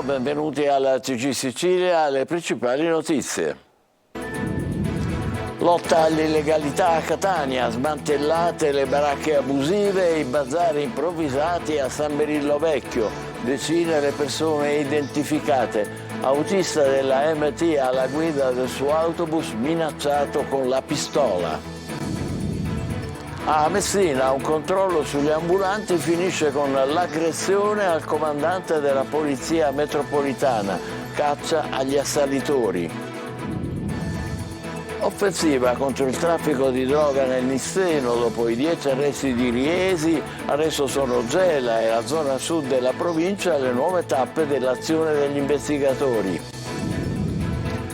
benvenuti alla TG Sicilia, le principali notizie. Lotta all'illegalità a Catania, smantellate le baracche abusive e i bazar improvvisati a San Berillo Vecchio, decine le persone identificate, autista della MT alla guida del suo autobus minacciato con la pistola. A Messina un controllo sugli ambulanti finisce con l'aggressione al comandante della polizia metropolitana, caccia agli assalitori. Offensiva contro il traffico di droga nel Nisseno dopo i 10 arresti di Riesi, adesso sono Gela e la zona sud della provincia le nuove tappe dell'azione degli investigatori.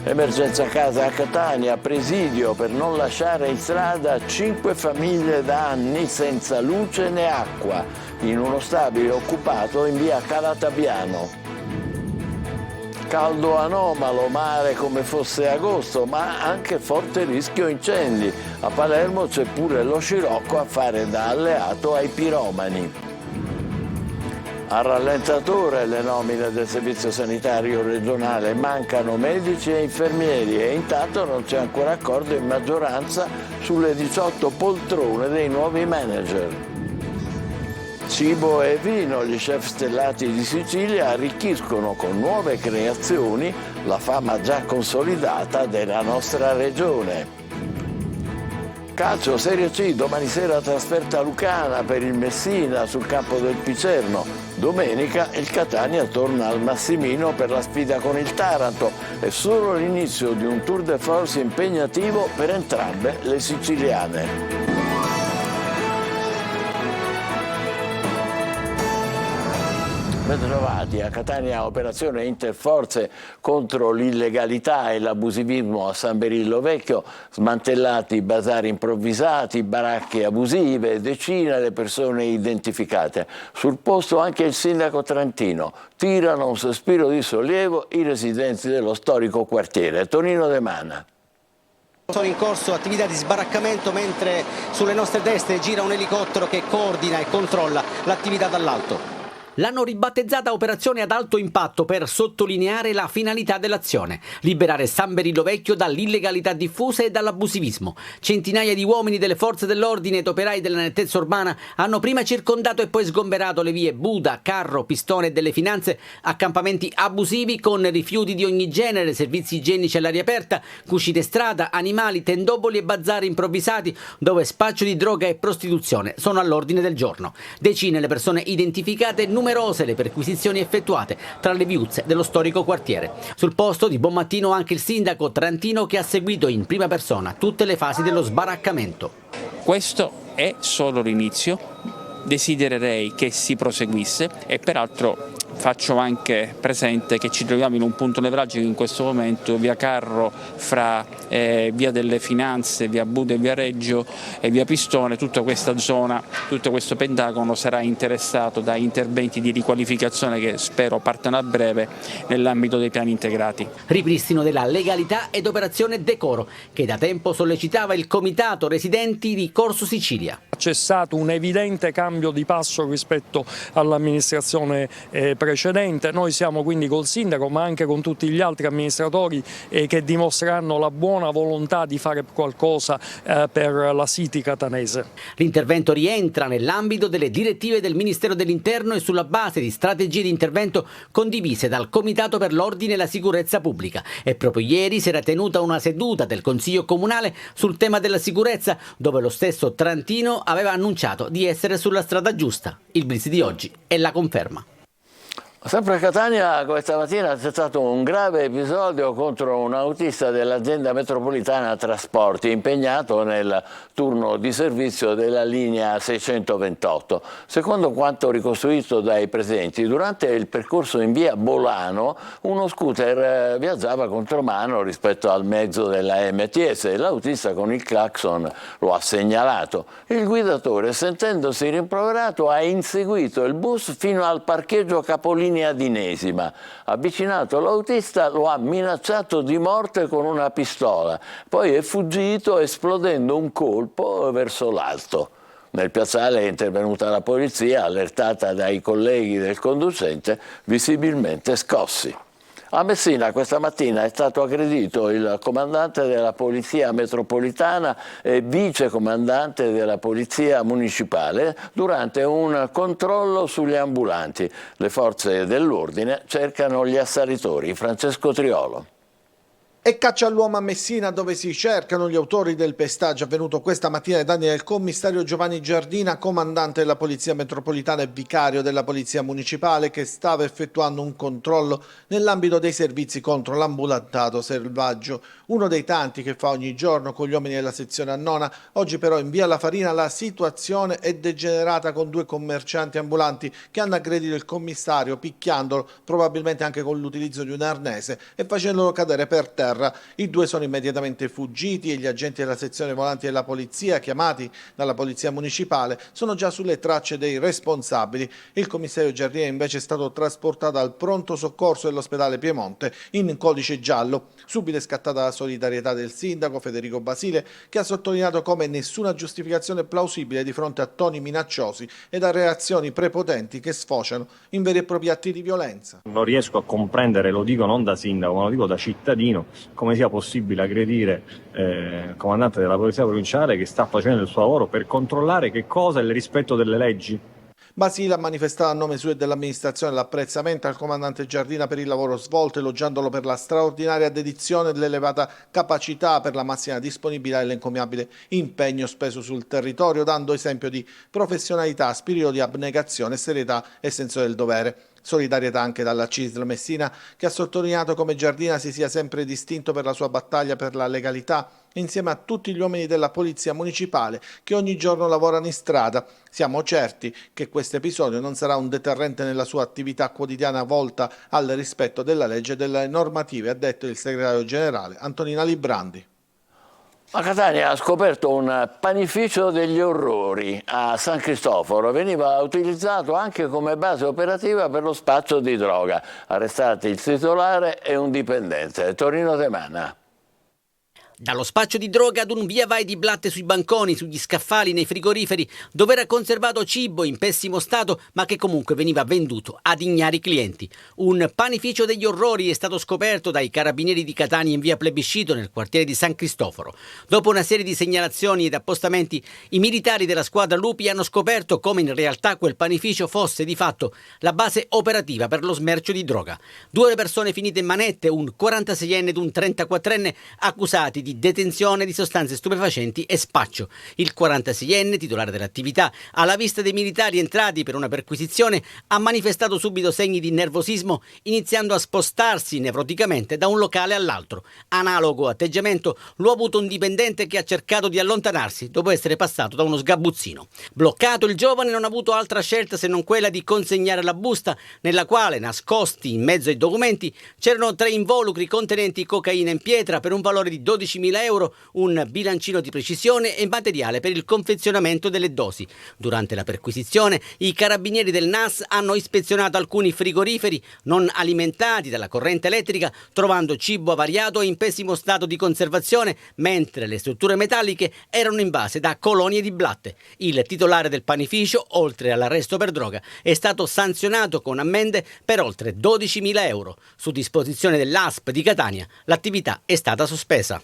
Emergenza casa a Catania, presidio per non lasciare in strada 5 famiglie da anni senza luce né acqua, in uno stabile occupato in via Calatabiano. Caldo anomalo, mare come fosse agosto, ma anche forte rischio incendi. A Palermo c'è pure lo scirocco a fare da alleato ai piromani. A rallentatore le nomine del servizio sanitario regionale, mancano medici e infermieri e intanto non c'è ancora accordo in maggioranza sulle 18 poltrone dei nuovi manager. Cibo e vino, gli chef stellati di Sicilia arricchiscono con nuove creazioni la fama già consolidata della nostra regione. Calcio Serie C, domani sera trasferta lucana per il Messina sul campo del Picerno. Domenica il Catania torna al Massimino per la sfida con il Taranto. È solo l'inizio di un tour de force impegnativo per entrambe le siciliane. Bentrovati. A Catania operazione interforze contro l'illegalità e l'abusivismo a San Berillo Vecchio, smantellati bazar improvvisati, baracche abusive, decine le persone identificate. Sul posto anche il sindaco trentino. Tirano un sospiro di sollievo i residenti dello storico quartiere. Tonino De Mana. Sono in corso attività di sbaraccamento mentre sulle nostre destre gira un elicottero che coordina e controlla l'attività dall'alto. L'hanno ribattezzata operazione ad alto impatto per sottolineare la finalità dell'azione: liberare San Berillo Vecchio dall'illegalità diffusa e dall'abusivismo. Centinaia di uomini delle forze dell'ordine ed operai della nettezza urbana hanno prima circondato e poi sgomberato le vie Buda, Carro, Pistone e delle Finanze, accampamenti abusivi con rifiuti di ogni genere, servizi igienici all'aria aperta, cucite strada, animali, tendopoli e bazar improvvisati dove spaccio di droga e prostituzione sono all'ordine del giorno. Decine le persone identificate, numerose le perquisizioni effettuate tra le viuzze dello storico quartiere. Sul posto di buon mattino anche il sindaco trentino che ha seguito in prima persona tutte le fasi dello sbaraccamento. Questo è solo l'inizio, desidererei che si proseguisse e peraltro faccio anche presente che ci troviamo in un punto nevralgico in questo momento, via Carro fra via delle Finanze, via Buda e via Reggio e via Pistone. Tutta questa zona, tutto questo pentagono sarà interessato da interventi di riqualificazione che spero partano a breve nell'ambito dei piani integrati. Ripristino della legalità ed operazione Decoro che da tempo sollecitava il comitato residenti di Corso Sicilia. C'è stato un evidente cambio di passo rispetto all'amministrazione precedente. Noi siamo quindi col sindaco ma anche con tutti gli altri amministratori che dimostreranno la buona volontà di fare qualcosa per la City catanese. L'intervento rientra nell'ambito delle direttive del Ministero dell'Interno e sulla base di strategie di intervento condivise dal Comitato per l'Ordine e la Sicurezza Pubblica. E proprio ieri si era tenuta una seduta del Consiglio Comunale sul tema della sicurezza, dove lo stesso Trentino aveva annunciato di essere sulla strada giusta. Il blitz di oggi è la conferma. Sempre a Catania questa mattina c'è stato un grave episodio contro un autista dell'azienda metropolitana trasporti impegnato nel turno di servizio della linea 628. Secondo quanto ricostruito dai presenti, durante il percorso in via Bolano uno scooter viaggiava contromano rispetto al mezzo della MTS e l'autista con il clacson lo ha segnalato. Il guidatore, sentendosi rimproverato, ha inseguito il bus fino al parcheggio capolinea di Inesima. Avvicinato l'autista lo ha minacciato di morte con una pistola, poi è fuggito esplodendo un colpo verso l'alto. Nel piazzale è intervenuta la polizia, allertata dai colleghi del conducente, visibilmente scossi. A Messina questa mattina è stato aggredito il comandante della Polizia Metropolitana e vicecomandante della Polizia Municipale durante un controllo sugli ambulanti. Le forze dell'ordine cercano gli assalitori. Francesco Triolo. E caccia all'uomo a Messina, dove si cercano gli autori del pestaggio avvenuto questa mattina ai danni del commissario Giovanni Giardina, comandante della Polizia Metropolitana e vicario della Polizia Municipale, che stava effettuando un controllo nell'ambito dei servizi contro l'ambulantato selvaggio, uno dei tanti che fa ogni giorno con gli uomini della sezione Annona. Oggi però in via La Farina la situazione è degenerata con due commercianti ambulanti che hanno aggredito il commissario picchiandolo, probabilmente anche con l'utilizzo di un arnese, e facendolo cadere per terra. I due sono immediatamente fuggiti e gli agenti della sezione volanti della polizia, chiamati dalla polizia municipale, sono già sulle tracce dei responsabili. Il commissario Giardina invece è stato trasportato al pronto soccorso dell'ospedale Piemonte in codice giallo. Subito è scattata la solidarietà del sindaco Federico Basile, che ha sottolineato come nessuna giustificazione plausibile di fronte a toni minacciosi ed a reazioni prepotenti che sfociano in veri e propri atti di violenza. Non riesco a comprendere, lo dico non da sindaco, ma lo dico da cittadino, come sia possibile aggredire il comandante della polizia provinciale che sta facendo il suo lavoro per controllare che cosa è il rispetto delle leggi. Basile ha manifestato a nome suo e dell'amministrazione l'apprezzamento al comandante Giardina per il lavoro svolto, elogiandolo per la straordinaria dedizione, l'elevata capacità, per la massima disponibilità e l'encomiabile impegno speso sul territorio, dando esempio di professionalità, spirito di abnegazione, serietà e senso del dovere. Solidarietà anche dalla CISL Messina, che ha sottolineato come Giardina si sia sempre distinto per la sua battaglia per la legalità, insieme a tutti gli uomini della Polizia Municipale che ogni giorno lavorano in strada. Siamo certi che questo episodio non sarà un deterrente nella sua attività quotidiana volta al rispetto della legge e delle normative, ha detto il segretario generale Antonina Librandi. A Catania ha scoperto un panificio degli orrori a San Cristoforo. Veniva utilizzato anche come base operativa per lo spaccio di droga. Arrestati il titolare e un dipendente. Torino Temana. Dallo spaccio di droga ad un via vai di blatte sui banconi, sugli scaffali, nei frigoriferi, dove era conservato cibo in pessimo stato, ma che comunque veniva venduto ad ignari clienti. Un panificio degli orrori è stato scoperto dai carabinieri di Catania in via Plebiscito, nel quartiere di San Cristoforo. Dopo una serie di segnalazioni ed appostamenti, i militari della squadra Lupi hanno scoperto come in realtà quel panificio fosse di fatto la base operativa per lo smercio di droga. Due persone finite in manette, un 46enne ed un 34enne, accusati di detenzione di sostanze stupefacenti e spaccio. Il 46enne, titolare dell'attività, alla vista dei militari entrati per una perquisizione, ha manifestato subito segni di nervosismo, iniziando a spostarsi nevroticamente da un locale all'altro. Analogo atteggiamento lo ha avuto un dipendente che ha cercato di allontanarsi dopo essere passato da uno sgabuzzino. Bloccato, il giovane non ha avuto altra scelta se non quella di consegnare la busta, nella quale, nascosti in mezzo ai documenti, c'erano 3 involucri contenenti cocaina in pietra per un valore di 12.000 euro, un bilancino di precisione e materiale per il confezionamento delle dosi. Durante la perquisizione, i carabinieri del NAS hanno ispezionato alcuni frigoriferi non alimentati dalla corrente elettrica, trovando cibo avariato e in pessimo stato di conservazione, mentre le strutture metalliche erano invase da colonie di blatte. Il titolare del panificio, oltre all'arresto per droga, è stato sanzionato con ammende per oltre 12.000 euro. Su disposizione dell'ASP di Catania, l'attività è stata sospesa.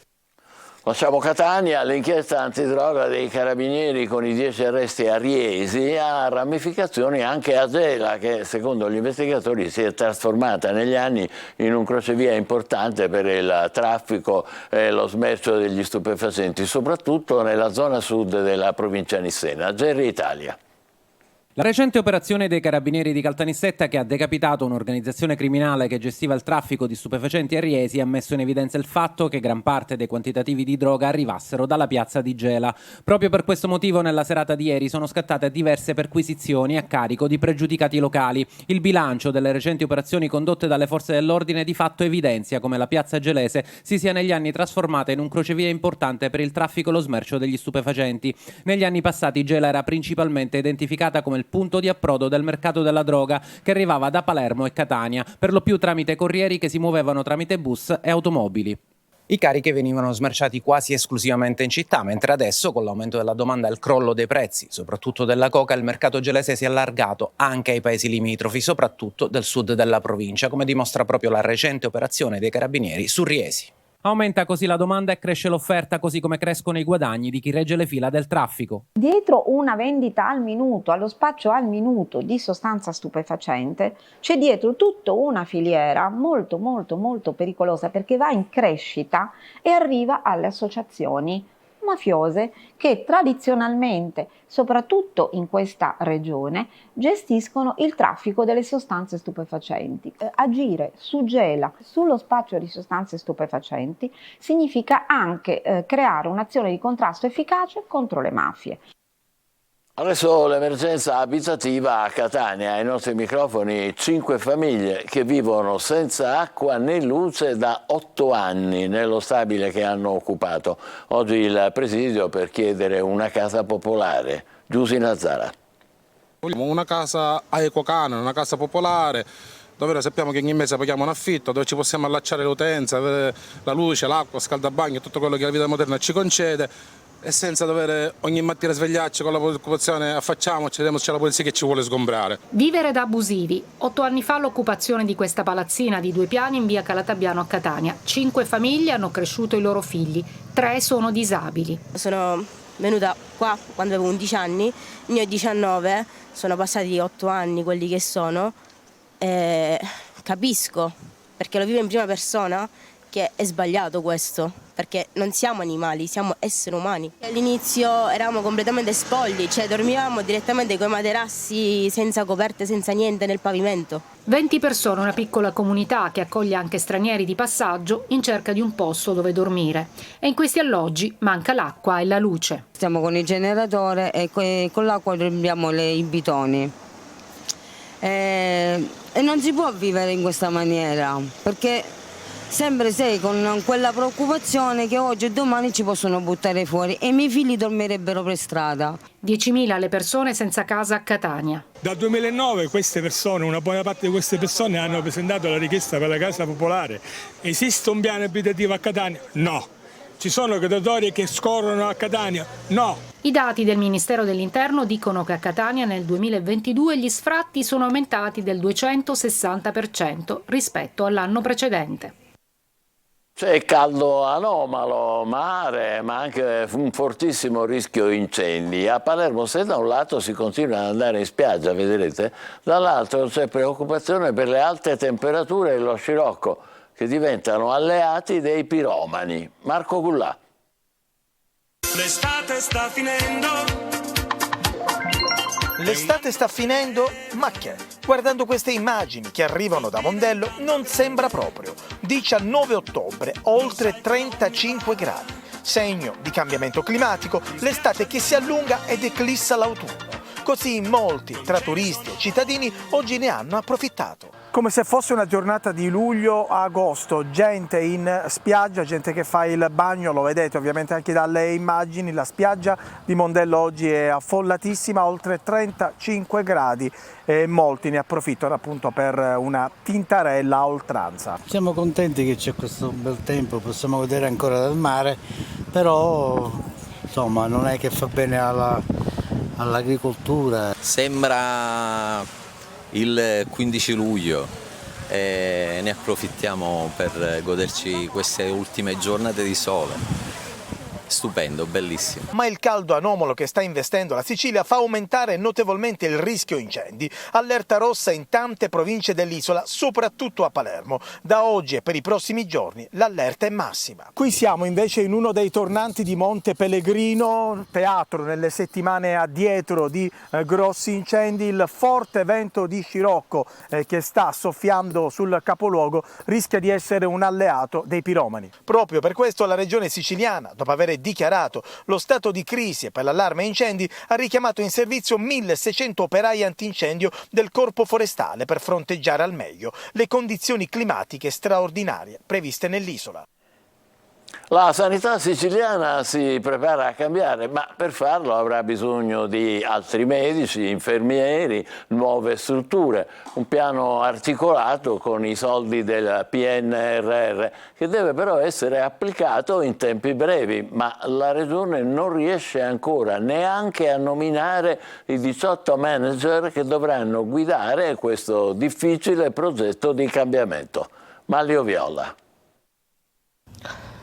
Lasciamo Catania, l'inchiesta antidroga dei carabinieri con i 10 arresti a Riesi ha ramificazioni anche a Gela, che secondo gli investigatori si è trasformata negli anni in un crocevia importante per il traffico e lo smercio degli stupefacenti, soprattutto nella zona sud della provincia nissena. Gerry Italia. La recente operazione dei carabinieri di Caltanissetta, che ha decapitato un'organizzazione criminale che gestiva il traffico di stupefacenti a Riesi, ha messo in evidenza il fatto che gran parte dei quantitativi di droga arrivassero dalla piazza di Gela. Proprio per questo motivo nella serata di ieri sono scattate diverse perquisizioni a carico di pregiudicati locali. Il bilancio delle recenti operazioni condotte dalle forze dell'ordine di fatto evidenzia come la piazza gelese si sia negli anni trasformata in un crocevia importante per il traffico e lo smercio degli stupefacenti. Negli anni passati Gela era principalmente identificata come il punto di approdo del mercato della droga, che arrivava da Palermo e Catania, per lo più tramite corrieri che si muovevano tramite bus e automobili. I carichi venivano smerciati quasi esclusivamente in città, mentre adesso, con l'aumento della domanda e il crollo dei prezzi, soprattutto della coca, il mercato gelese si è allargato anche ai paesi limitrofi, soprattutto del sud della provincia, come dimostra proprio la recente operazione dei carabinieri su Riesi. Aumenta così la domanda e cresce l'offerta, così come crescono i guadagni di chi regge le fila del traffico. Dietro una vendita al minuto, allo spaccio al minuto di sostanza stupefacente, c'è dietro tutta una filiera molto pericolosa, perché va in crescita e arriva alle associazioni mafiose che tradizionalmente, soprattutto in questa regione, gestiscono il traffico delle sostanze stupefacenti. Agire su Gela sullo spaccio di sostanze stupefacenti significa anche creare un'azione di contrasto efficace contro le mafie. Adesso l'emergenza abitativa a Catania, ai nostri microfoni 5 famiglie che vivono senza acqua né luce da 8 anni nello stabile che hanno occupato. Oggi il presidio per chiedere una casa popolare. Giusy Nazzara. Vogliamo una casa a equo canone, una casa popolare, dove sappiamo che ogni mese paghiamo un affitto, dove ci possiamo allacciare l'utenza, avere la luce, l'acqua, scaldabagno, tutto quello che la vita moderna ci concede, e senza dover ogni mattina svegliarci con la preoccupazione affacciamoci, vediamoci la polizia che ci vuole sgombrare. Vivere da abusivi. 8 anni fa l'occupazione di questa palazzina di 2 piani in via Calatabbiano a Catania. 5 famiglie hanno cresciuto i loro figli, 3 sono disabili. Sono venuta qua quando avevo 11 anni, ne ho 19, sono passati 8 anni quelli che sono, e capisco, perché lo vivo in prima persona, che è sbagliato questo, perché non siamo animali, siamo esseri umani. All'inizio eravamo completamente spogli, cioè dormivamo direttamente con i materassi, senza coperte, senza niente nel pavimento. 20 persone, una piccola comunità che accoglie anche stranieri di passaggio in cerca di un posto dove dormire. E in questi alloggi manca l'acqua e la luce. Stiamo con il generatore e con l'acqua abbiamo i bidoni. E non si può vivere in questa maniera, perché sempre sei con quella preoccupazione che oggi e domani ci possono buttare fuori e i miei figli dormirebbero per strada. 10.000 le persone senza casa a Catania. Dal 2009 queste persone, una buona parte di queste persone hanno presentato la richiesta per la casa popolare. Esiste un piano abitativo a Catania? No. Ci sono graduatorie che scorrono a Catania? No. I dati del Ministero dell'Interno dicono che a Catania nel 2022 gli sfratti sono aumentati del 260% rispetto all'anno precedente. C'è caldo anomalo, mare, ma anche un fortissimo rischio incendi. A Palermo, se da un lato si continua ad andare in spiaggia, vedrete, dall'altro c'è preoccupazione per le alte temperature e lo scirocco, che diventano alleati dei piromani. Marco Gullà. L'estate sta finendo. L'estate sta finendo? Ma che? Guardando queste immagini che arrivano da Mondello non sembra proprio. 19 ottobre, oltre 35 gradi. Segno di cambiamento climatico, l'estate che si allunga ed eclissa l'autunno. Così molti, tra turisti e cittadini, oggi ne hanno approfittato. Come se fosse una giornata di luglio a agosto, gente in spiaggia, gente che fa il bagno, lo vedete ovviamente anche dalle immagini, la spiaggia di Mondello oggi è affollatissima, oltre 35 gradi e molti ne approfittano appunto per una tintarella a oltranza. Siamo contenti che c'è questo bel tempo, possiamo vedere ancora dal mare, però insomma non è che fa bene all'agricoltura. Sembra il 15 luglio e ne approfittiamo per goderci queste ultime giornate di sole. Stupendo, bellissimo. Ma il caldo anomalo che sta investendo la Sicilia fa aumentare notevolmente il rischio incendi. Allerta rossa in tante province dell'isola, soprattutto a Palermo. Da oggi e per i prossimi giorni l'allerta è massima. Qui siamo invece in uno dei tornanti di Monte Pellegrino, teatro nelle settimane addietro di grossi incendi. Il forte vento di scirocco che sta soffiando sul capoluogo rischia di essere un alleato dei piromani. Proprio per questo la regione siciliana, dopo aver dichiarato lo stato di crisi e per l'allarme incendi, ha richiamato in servizio 1.600 operai antincendio del Corpo Forestale per fronteggiare al meglio le condizioni climatiche straordinarie previste nell'isola. La sanità siciliana si prepara a cambiare, ma per farlo avrà bisogno di altri medici, infermieri, nuove strutture, un piano articolato con i soldi del PNRR, che deve però essere applicato in tempi brevi, ma la Regione non riesce ancora neanche a nominare i 18 manager che dovranno guidare questo difficile progetto di cambiamento. Manlio Viola.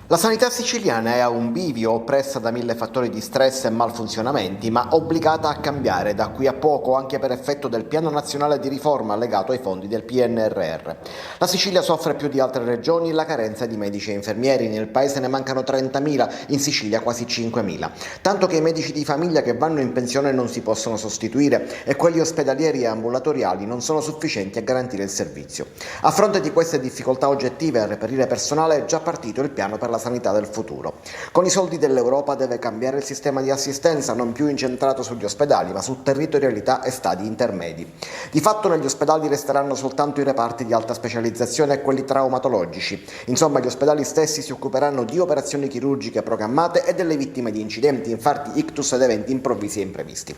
La sanità siciliana è a un bivio, oppressa da 1000 fattori di stress e malfunzionamenti, ma obbligata a cambiare da qui a poco anche per effetto del piano nazionale di riforma legato ai fondi del PNRR. La Sicilia soffre più di altre regioni la carenza di medici e infermieri. Nel paese ne mancano 30.000, in Sicilia quasi 5.000. Tanto che i medici di famiglia che vanno in pensione non si possono sostituire e quelli ospedalieri e ambulatoriali non sono sufficienti a garantire il servizio. A fronte di queste difficoltà oggettive a reperire personale è già partito il piano per la sanità del futuro. Con i soldi dell'Europa deve cambiare il sistema di assistenza, non più incentrato sugli ospedali, ma su territorialità e stadi intermedi. Di fatto negli ospedali resteranno soltanto i reparti di alta specializzazione e quelli traumatologici. Insomma, gli ospedali stessi si occuperanno di operazioni chirurgiche programmate e delle vittime di incidenti, infarti, ictus ed eventi improvvisi e imprevisti.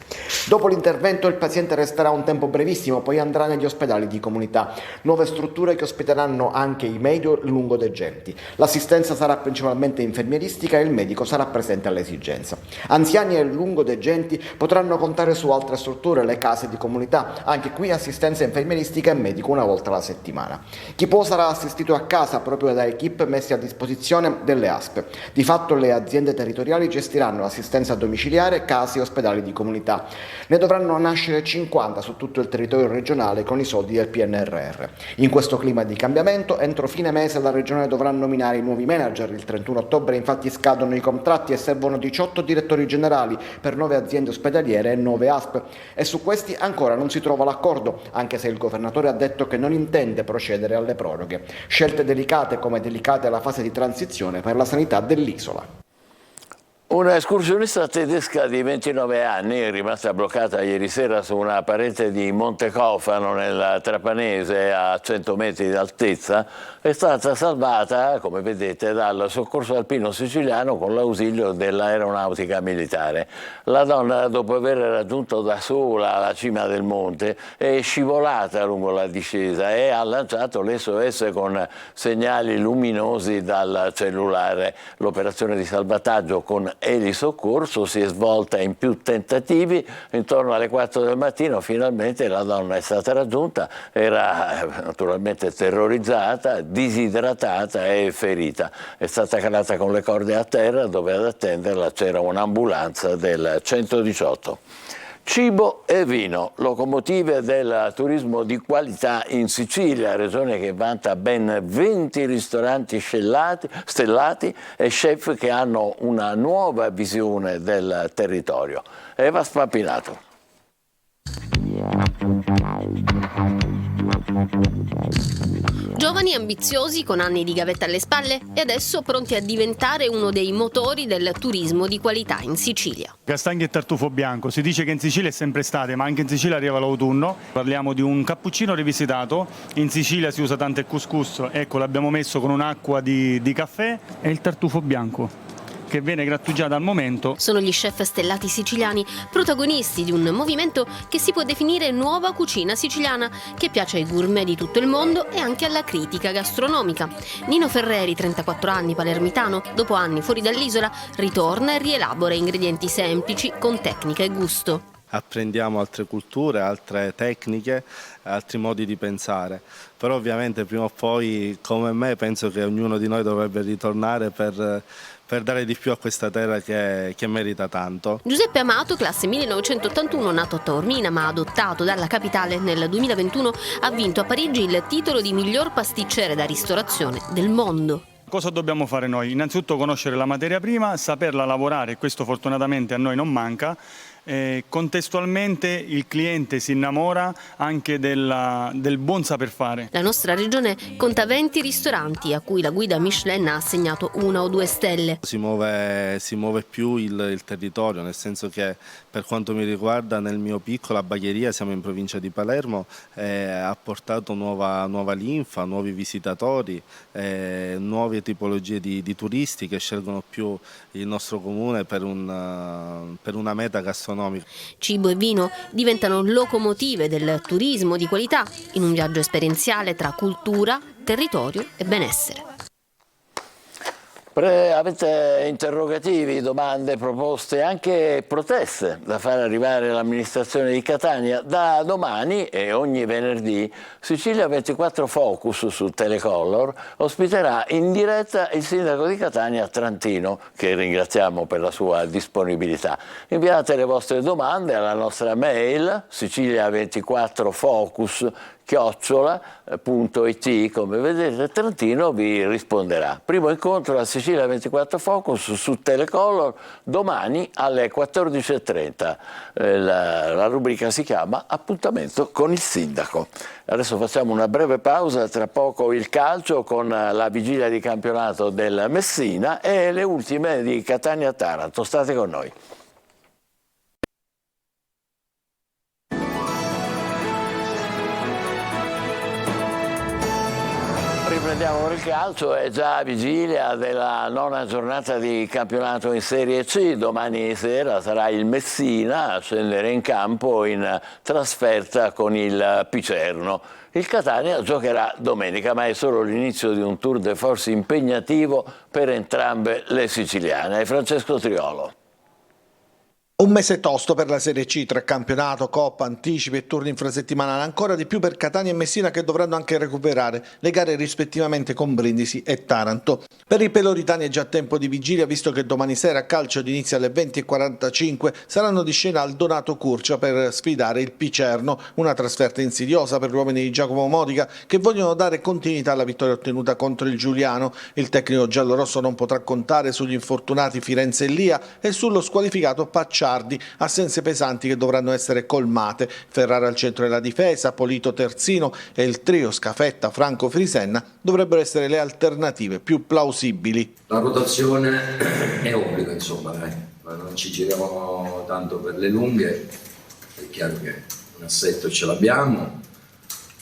Dopo l'intervento il paziente resterà un tempo brevissimo, poi andrà negli ospedali di comunità, nuove strutture che ospiteranno anche i medio e lungodegenti. L'assistenza sarà principalmente infermieristica e il medico sarà presente all'esigenza. Anziani e lungodegenti potranno contare su altre strutture, le case di comunità, anche qui assistenza infermieristica e medico una volta alla settimana. Chi può sarà assistito a casa proprio da equip messi a disposizione delle ASP. Di fatto le aziende territoriali gestiranno assistenza domiciliare, case e ospedali di comunità. Ne dovranno nascere 50 su tutto il territorio regionale con i soldi del PNRR. In questo clima di cambiamento, entro fine mese la Regione dovrà nominare i nuovi manager. Il 31 ottobre infatti scadono i contratti e servono 18 direttori generali per 9 aziende ospedaliere e 9 ASP e su questi ancora non si trova l'accordo, anche se il governatore ha detto che non intende procedere alle proroghe. Scelte delicate come delicata è la fase di transizione per la sanità dell'isola. Una escursionista tedesca di 29 anni, rimasta bloccata ieri sera su una parete di Montecofano nel Trapanese a 100 metri d'altezza, è stata salvata, come vedete, dal soccorso alpino siciliano con l'ausilio dell'aeronautica militare. La donna, dopo aver raggiunto da sola la cima del monte, è scivolata lungo la discesa e ha lanciato l'SOS con segnali luminosi dal cellulare. L'operazione di salvataggio con elisoccorso si è svolta in più tentativi. Intorno alle 4 del mattino finalmente la donna è stata raggiunta, era naturalmente terrorizzata, disidratata e ferita. È stata calata con le corde a terra dove ad attenderla c'era un'ambulanza del 118. Cibo e vino, locomotive del turismo di qualità in Sicilia, regione che vanta ben 20 ristoranti stellati e chef che hanno una nuova visione del territorio. Eva Spampinato. Giovani ambiziosi con anni di gavetta alle spalle e adesso pronti a diventare uno dei motori del turismo di qualità in Sicilia. Castagni e tartufo bianco, si dice che in Sicilia è sempre estate, ma anche in Sicilia arriva l'autunno. Parliamo di un cappuccino rivisitato, in Sicilia si usa tanto il couscous, ecco l'abbiamo messo con un'acqua di caffè e il tartufo bianco, che viene grattugiata al momento. Sono gli chef stellati siciliani, protagonisti di un movimento che si può definire nuova cucina siciliana, che piace ai gourmet di tutto il mondo e anche alla critica gastronomica. Nino Ferreri, 34 anni, palermitano, dopo anni fuori dall'isola, ritorna e rielabora ingredienti semplici con tecnica e gusto. Apprendiamo altre culture, altre tecniche, altri modi di pensare, però ovviamente prima o poi, come me, penso che ognuno di noi dovrebbe ritornare per dare di più a questa terra che merita tanto. Giuseppe Amato, classe 1981, nato a Taormina ma adottato dalla capitale nel 2021, ha vinto a Parigi il titolo di miglior pasticcere da ristorazione del mondo. Cosa dobbiamo fare noi? Innanzitutto conoscere la materia prima, saperla lavorare, e questo fortunatamente a noi non manca, contestualmente il cliente si innamora anche del buon saper fare. La nostra regione conta 20 ristoranti a cui la guida Michelin ha assegnato 1 o 2 stelle. Si muove più il territorio, nel senso che per quanto mi riguarda nel mio piccolo, a Bagheria, siamo in provincia di Palermo, ha portato nuova linfa, nuovi visitatori, nuove tipologie di turisti che scelgono più il nostro comune per una meta gastronomica. Cibo e vino diventano locomotive del turismo di qualità in un viaggio esperienziale tra cultura, territorio e benessere. Avete interrogativi, domande, proposte, anche proteste da far arrivare all'amministrazione di Catania? Da domani e ogni venerdì Sicilia 24 Focus su Telecolor ospiterà in diretta il sindaco di Catania Trantino, che ringraziamo per la sua disponibilità. Inviate le vostre domande alla nostra mail sicilia24focus@it, come vedete Trantino vi risponderà. Primo incontro a Sicilia 24 Focus su Telecolor domani alle 14:30. La rubrica si chiama Appuntamento con il sindaco. Adesso facciamo una breve pausa, tra poco il calcio con la vigilia di campionato del Messina e le ultime di Catania-Taranto. State con noi. Riprendiamo con il calcio, è già vigilia della 9ª giornata di campionato in Serie C. Domani sera sarà il Messina a scendere in campo in trasferta con il Picerno. Il Catania giocherà domenica, ma è solo l'inizio di un tour de force impegnativo per entrambe le siciliane. Francesco Triolo. Un mese tosto per la Serie C tra campionato, Coppa, anticipi e turni infrasettimanali, ancora di più per Catania e Messina che dovranno anche recuperare le gare rispettivamente con Brindisi e Taranto. Per i peloritani è già tempo di vigilia, visto che domani sera a calcio inizia alle 20:45 saranno di scena al Donato Curcia per sfidare il Picerno, una trasferta insidiosa per gli uomini di Giacomo Modica che vogliono dare continuità alla vittoria ottenuta contro il Giuliano. Il tecnico giallorosso non potrà contare sugli infortunati Firenze e Lia e sullo squalificato Pacciardi, assenze pesanti che dovranno essere colmate. Ferrara al centro della difesa, Polito terzino e il trio Scafetta, Franco, Frisenna dovrebbero essere le alternative più plausibili. La rotazione è obbligo, insomma, non ci giriamo tanto per le lunghe, è chiaro che un assetto ce l'abbiamo,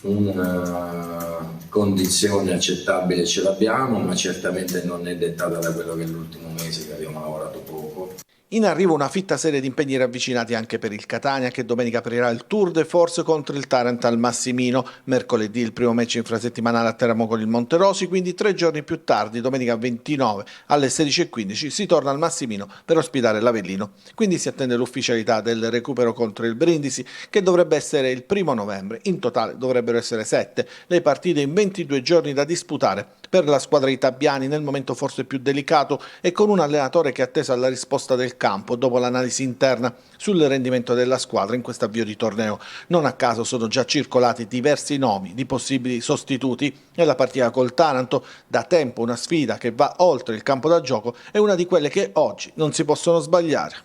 una condizione accettabile ce l'abbiamo, ma certamente non è dettata da quello che è l'ultimo mese che abbiamo lavorato poco. In arrivo una fitta serie di impegni ravvicinati anche per il Catania, che domenica aprirà il Tour de Force contro il Taranto al Massimino. Mercoledì il primo match infrasettimanale a Teramo con il Monterosi, quindi 3 giorni più tardi, domenica 29 alle 16:15, si torna al Massimino per ospitare l'Avellino. Quindi si attende l'ufficialità del recupero contro il Brindisi, che dovrebbe essere il 1° novembre. In totale dovrebbero essere 7 le partite in 22 giorni da disputare per la squadra di Tabbiani, nel momento forse più delicato e con un allenatore che è atteso alla risposta del campo dopo l'analisi interna sul rendimento della squadra in questo avvio di torneo. Non a caso sono già circolati diversi nomi di possibili sostituti e la partita col Taranto, da tempo una sfida che va oltre il campo da gioco, è una di quelle che oggi non si possono sbagliare.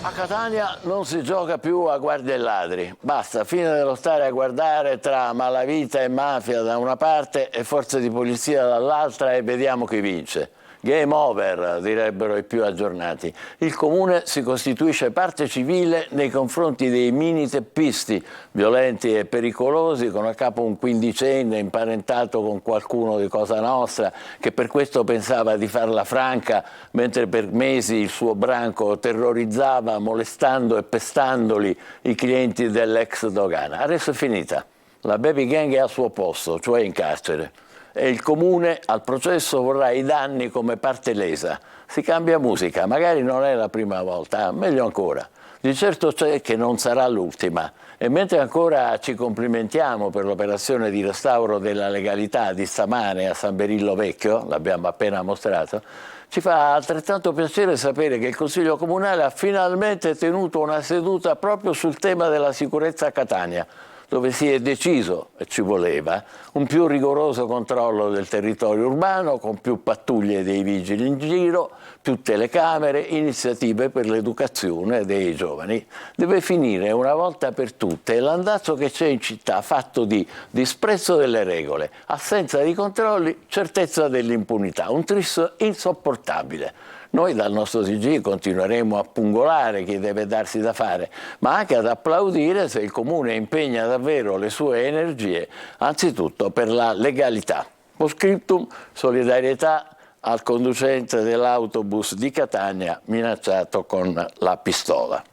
A Catania non si gioca più a guardie e ladri, basta, fine dello stare a guardare tra malavita e mafia da una parte e forze di polizia dall'altra e vediamo chi vince. Game over, direbbero i più aggiornati. Il comune si costituisce parte civile nei confronti dei mini teppisti, violenti e pericolosi, con a capo un quindicenne imparentato con qualcuno di Cosa Nostra, che per questo pensava di farla franca, mentre per mesi il suo branco terrorizzava, molestando e pestandoli i clienti dell'ex dogana. Adesso è finita. La baby gang è al suo posto, cioè in carcere. E il comune al processo vorrà i danni come parte lesa. Si cambia musica, magari non è la prima volta, meglio ancora. Di certo c'è che non sarà l'ultima. E mentre ancora ci complimentiamo per l'operazione di restauro della legalità di stamane a San Berillo Vecchio, l'abbiamo appena mostrato, ci fa altrettanto piacere sapere che il Consiglio Comunale ha finalmente tenuto una seduta proprio sul tema della sicurezza a Catania. dove si è deciso, e ci voleva, un più rigoroso controllo del territorio urbano, con più pattuglie dei vigili in giro, più telecamere, iniziative per l'educazione dei giovani. Deve finire una volta per tutte l'andazzo che c'è in città, fatto di disprezzo delle regole, assenza di controlli, certezza dell'impunità, un tris insopportabile. Noi dal nostro TG continueremo a pungolare chi deve darsi da fare, ma anche ad applaudire se il Comune impegna davvero le sue energie, anzitutto per la legalità. Postscriptum, solidarietà al conducente dell'autobus di Catania minacciato con la pistola.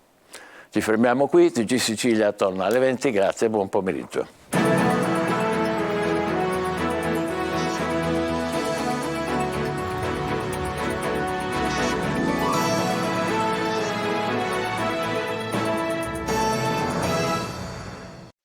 Ci fermiamo qui, TG Sicilia torna alle 20, grazie e buon pomeriggio.